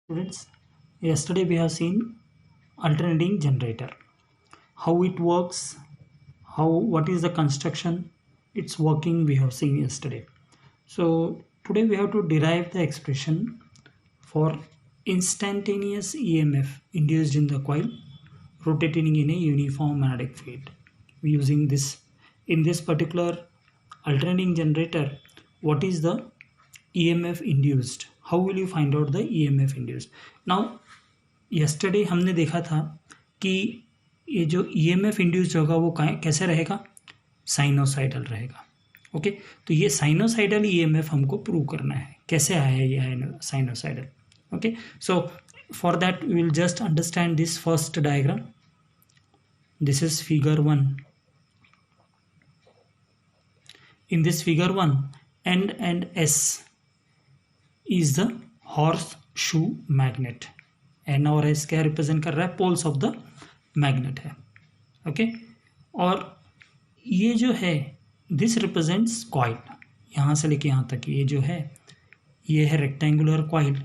Students, yesterday we have seen alternating generator, how it works, what is the construction, its working we have seen yesterday. So today we have to derive the expression for instantaneous EMF induced in the coil rotating in a uniform magnetic field. Using this, in this particular alternating generator, what is the EMF induced? How will you find out the EMF induced? Now yesterday हमने देखा था कि ये जो EMF induced होगा वो कैसे रहेगा, साइनोसाइडल रहेगा. ओके, तो ये साइनोसाइडल EMF हमको प्रूव करना है. कैसे आया है ये sinusoidal? Okay, so for that we will just understand this first diagram. This is figure 1. In this figure 1, N and S is the horseshoe magnet. N और S क्या रिप्रेजेंट कर रहा है? पोल्स ऑफ द मैग्नेट है. Okay, और ये जो है दिस रिप्रेजेंट्स कॉइल. यहाँ से लेके यहाँ तक ये जो है ये है रेक्टेंगुलर कॉइल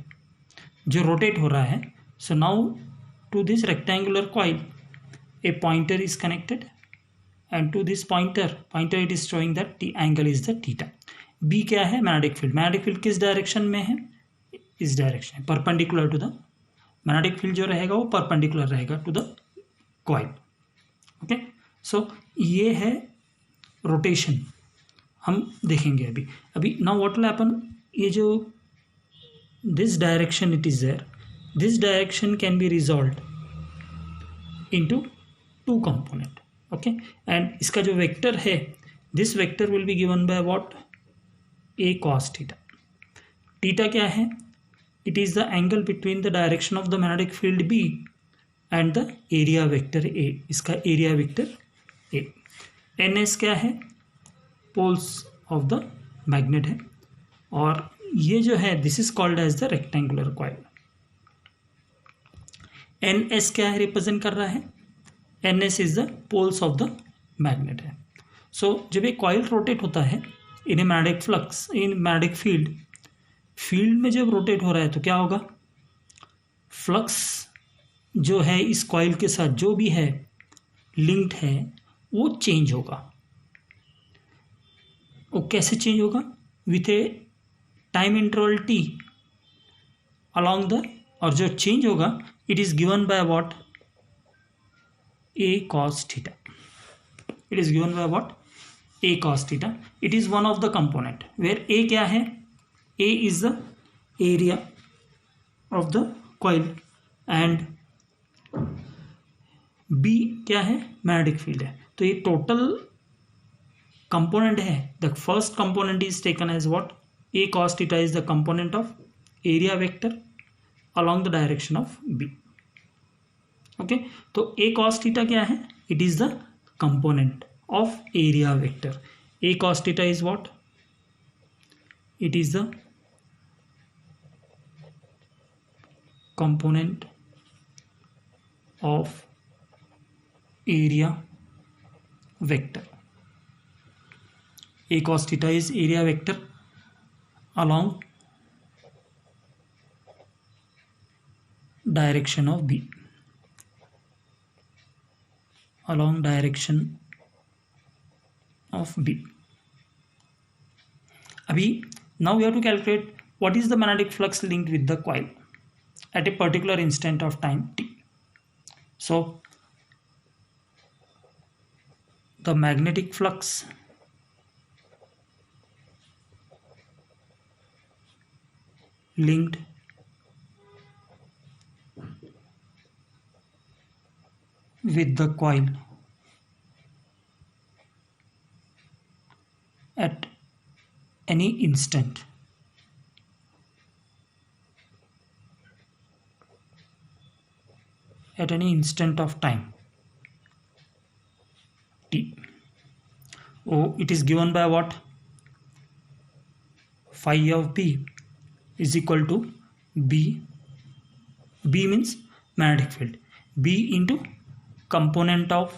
जो रोटेट हो रहा है. So now to this rectangular coil a pointer is connected, and to this pointer it is showing that the angle is the theta. B क्या है? Magnetic field. मैग्नेटिक फील्ड किस direction में है? इस डायरेक्शन है, perpendicular to the magnetic field जो रहेगा वो परपेंडिकुलर रहेगा to the coil. Okay, so ये है रोटेशन. हम देखेंगे अभी नाउ व्हाट विल हैपन. ये जो this direction it is there, this direction can be resolved into two component. Okay, and इसका जो वेक्टर है this vector will be given by what? A cos theta. Theta क्या है? It is the angle between the direction of the magnetic field B and the area vector A. इसका area vector A. N S क्या है? Poles of the magnet है. और ये जो है this is called as the rectangular coil. N S क्या है? रिप्रेजेंट कर रहा है N S is the poles of the magnet है. सो जब ये कॉइल रोटेट होता है in a magnetic flux in magnetic field में जब रोटेट हो रहा है तो क्या होगा? फ्लक्स जो है इस कॉइल के साथ जो भी है लिंक्ड है वो चेंज होगा. वो कैसे चेंज होगा? With A time interval T along the, और जो चेंज होगा it is given by what? A cos theta. It is given by what? A cos theta. It is one of the component where A क्या है? A is the area of the coil and B क्या है? Magnetic field है. तो ये total component है. The first component is taken as what? A cos theta is the component of area vector along the direction of B. Okay, तो ए cos theta क्या है? It is the component of area vector. A cos theta is what? It is the component of area vector. A cos theta is area vector along direction of B. Along direction of B. Abhi, now we have to calculate what is the magnetic flux linked with the coil at a particular instant of time t. So the magnetic flux linked with the coil at any instant of time t. Oh, it is given by what? Phi of B is equal to B. B means magnetic field. B into component of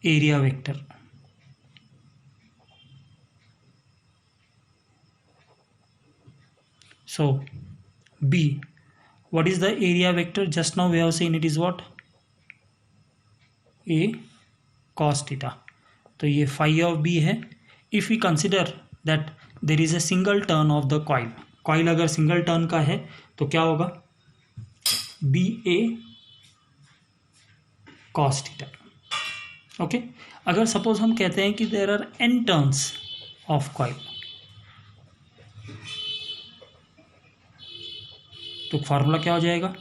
area vector. So B, what is the area vector? Just now we have seen it is what? A cos theta. तो ये phi of B है. If we consider that there is a single turn of the coil, coil अगर single turn का है तो क्या होगा? B A cos theta. Okay अगर सपोज हम कहते हैं कि there are n turns of coil, तो फार्मूला क्या हो जाएगा?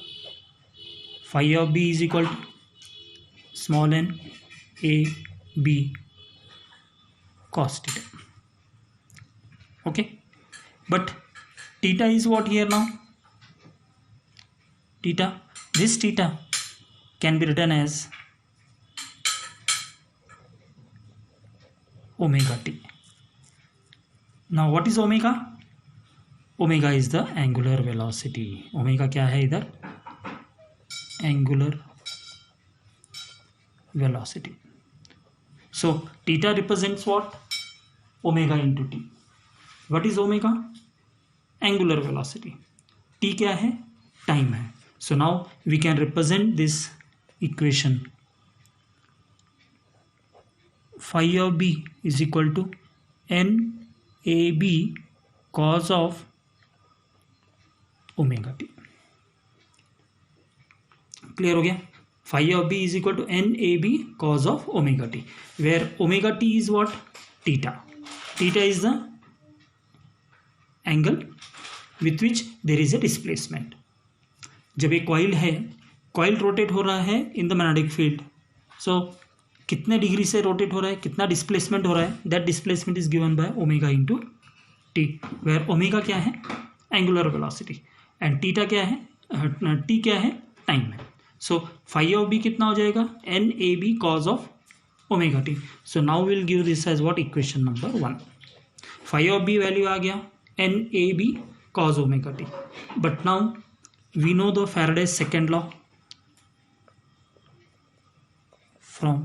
Phi of B is equal to small N A B cos theta. Okay, but theta is what here now? Theta, this theta can be written as omega t. Now what is omega? Omega is the angular velocity. Omega क्या है इधर? Angular velocity. So theta represents what? Omega into t. What is omega? Angular velocity. T क्या है? Time है. So now we can represent this equation. Phi of B is equal to NAB cos of omega t. Clear हो गया? Phi of B is equal to NAB cos of omega t, where omega t is what? Theta. Theta is the angle with which there is a displacement. जब एक coil है, coil rotate हो रहा है in the magnetic field, सो कितने degree से rotate हो रहा है, कितना डिस्प्लेसमेंट हो रहा है, that displacement is given by omega into T, where omega क्या है? एंगुलर वेलोसिटी, एंड टीटा क्या है? टी क्या है? टाइम है. सो फाई ऑफ बी कितना हो जाएगा? N A B cos of omega t. So now will give this as what? Equation number 1. Phi of B value आ गया N A B cos omega t. But now we know the Faraday's second law from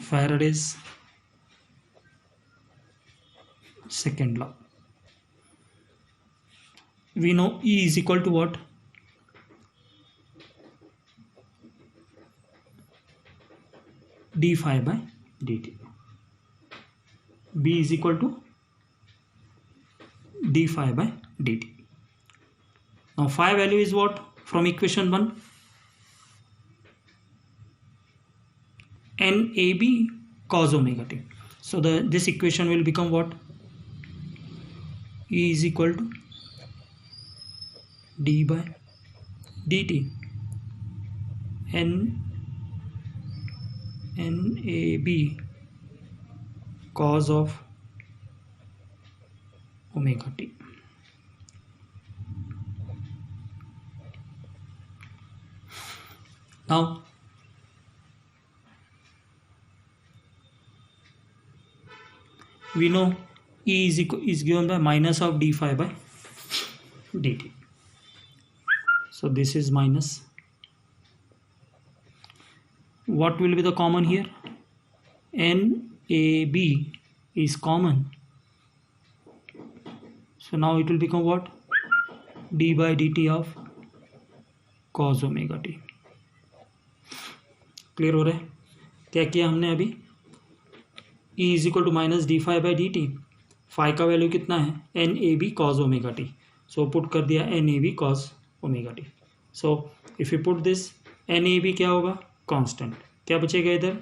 Faraday's second law. We know E is equal to what? D phi by dt. B is equal to d phi by dt. Now phi value is what? From equation 1, NAB cos omega t. So this equation will become what? E is equal to d by dt NAB cos of omega t. Now we know E is given by minus of d phi by dt. So this is minus. What will be the common here? NAB is common. So now it will become what? D by dt of cos omega t. Clear हो रहा है? क्या किया हमने अभी? E is equal to minus d phi by dt. phi का value कितना है? NAB cos omega t. So put कर दिया NAB cos omega t. So if you put this, NAB क्या होगा? Constant. क्या बचेगा इधर?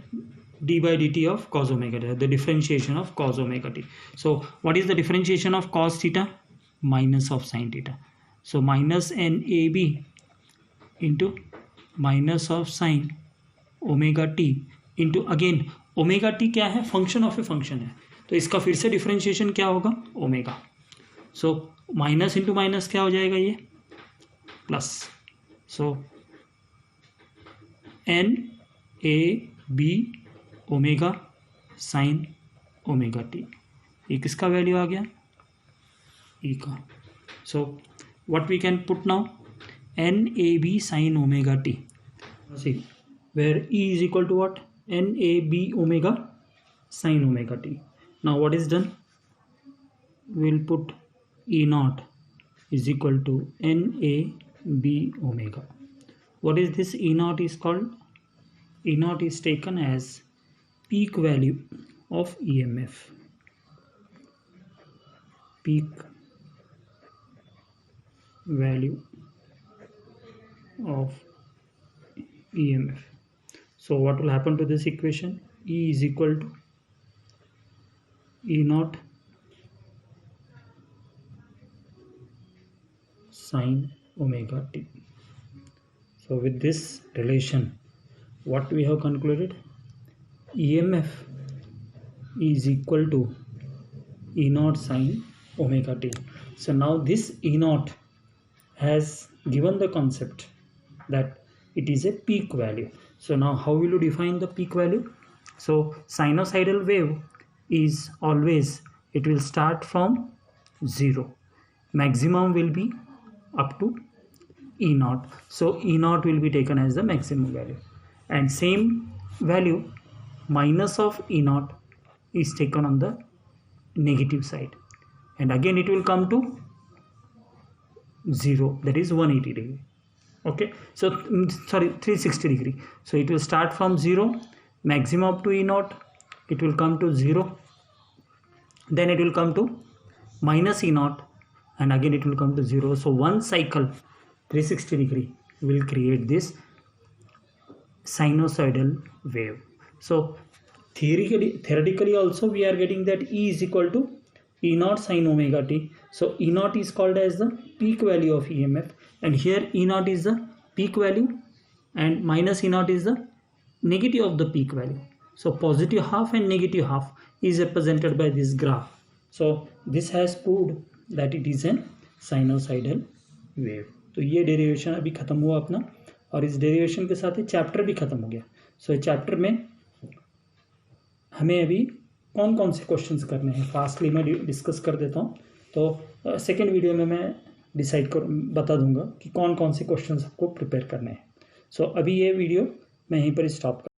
D by dt of cos omega t, the differentiation of cos omega t. So what is the differentiation of cos theta? Minus of sin theta. So minus NAB into minus of sin omega t into again omega t क्या है? Function of a function है, तो इसका फिर से differentiation क्या होगा? Omega. So minus into minus क्या हो जाएगा? ये plus. So NAB omega sine omega T. ये किसका वैल्यू आ गया? E का. So what we can put now? NAB sine omega T. See where E is equal to what? NAB omega sine omega T. Now what is done? We'll put E naught is equal to NAB omega. What is this E naught is called? E naught is taken as peak value of EMF. Peak value of EMF. So what will happen to this equation? E is equal to E naught sine omega t. So with this relation, what we have concluded? EMF is equal to E naught sine omega t. So now this E naught has given the concept that it is a peak value. So now how will you define the peak value? So sinusoidal wave is always, it will start from 0. Maximum will be up to E naught. So E naught will be taken as the maximum value. And same value minus of E naught is taken on the negative side. And again it will come to 0, that is 180 degree. Okay, so sorry, 360 degree. So it will start from 0, maximum up to E naught, it will come to 0, then it will come to minus E naught, and again it will come to 0. So one cycle 360 degree will create this sinusoidal wave. So theoretically also we are getting that E is equal to E naught sine omega t. So E naught is called as the peak value of EMF, and here E naught is the peak value and minus E naught is the negative of the peak value. So positive half and negative half is represented by this graph. So this has proved that it is an sinusoidal wave. तो ये derivation अभी ख़त्म हुआ अपना, और इस derivation के साथ ही चैप्टर भी ख़त्म हो गया. सो इस चैप्टर में हमें अभी कौन कौन से क्वेश्चंस करने हैं फास्टली मैं डिस्कस कर देता हूँ. तो सेकेंड वीडियो में मैं बता दूंगा कि कौन कौन से क्वेश्चंस आपको प्रिपेयर करने हैं. सो अभी ये वीडियो मैं यहीं पर स्टॉप